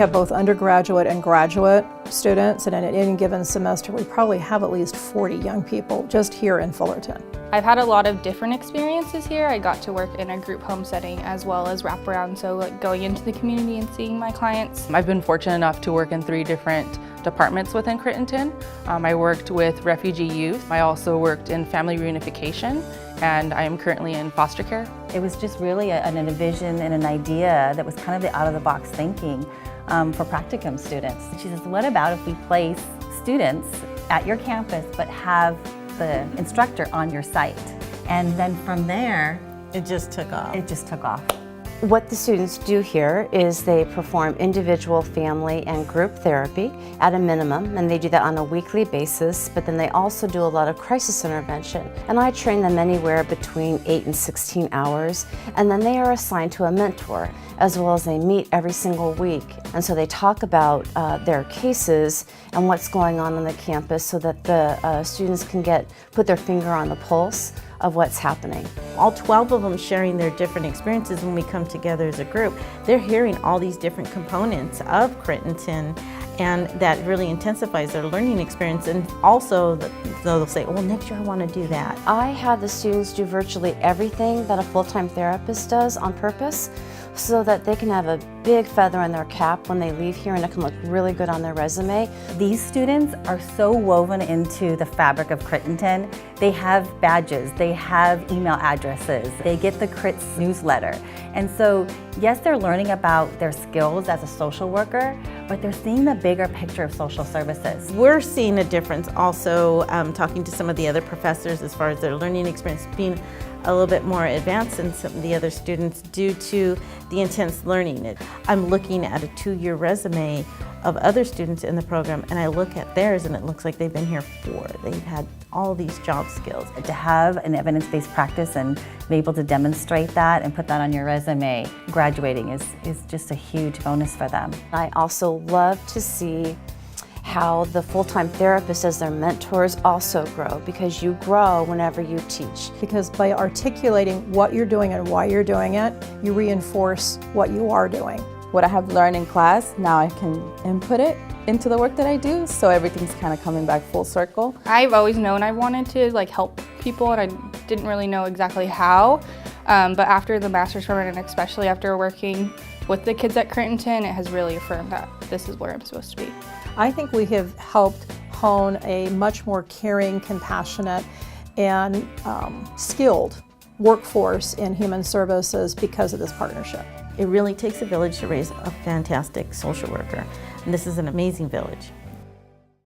have both undergraduate and graduate students, and in any given semester we probably have at least 40 young people just here in Fullerton. I've had a lot of different experiences here. I got to work in a group home setting as well as wraparound, so like going into the community and seeing my clients. I've been fortunate enough to work in 3 different departments within Crittenton. I worked with refugee youth. I also worked in family reunification, and I am currently in foster care. It was just really a vision and an idea that was kind of the out-of-the-box thinking for practicum students. She says, what about if we place students at your campus but have the instructor on your site? And then from there, it just took off. It just took off. What the students do here is they perform individual, family, and group therapy at a minimum, and they do that on a weekly basis, but then they also do a lot of crisis intervention. And I train them anywhere between 8 and 16 hours, and then they are assigned to a mentor, as well as they meet every single week. And so they talk about their cases and what's going on the campus so that the students can put their finger on the pulse of what's happening. All 12 of them sharing their different experiences when we come together as a group. They're hearing all these different components of Crittenton, and that really intensifies their learning experience. And also, they'll say, well, next year I want to do that. I had the students do virtually everything that a full-time therapist does on purpose, so that they can have a big feather in their cap when they leave here and it can look really good on their resume. These students are so woven into the fabric of Crittenton. They have badges, they have email addresses, they get the Crits newsletter. And so, yes, they're learning about their skills as a social worker, but they're seeing the bigger picture of social services. We're seeing a difference also talking to some of the other professors as far as their learning experience being a little bit more advanced than some of the other students due to the intense learning. I'm looking at a 2-year resume of other students in the program, and I look at theirs and it looks like they've been here 4. They've had all these job skills. To have an evidence-based practice and be able to demonstrate that and put that on your resume, graduating is just a huge bonus for them. I also love to see how the full-time therapists as their mentors also grow, because you grow whenever you teach. Because by articulating what you're doing and why you're doing it, you reinforce what you are doing. What I have learned in class, now I can input it into the work that I do, so everything's kind of coming back full circle. I've always known I wanted to help people, and I didn't really know exactly how. But after the master's program, and especially after working with the kids at Crittenton, it has really affirmed that this is where I'm supposed to be. I think we have helped hone a much more caring, compassionate, and skilled workforce in human services because of this partnership. It really takes a village to raise a fantastic social worker, and this is an amazing village.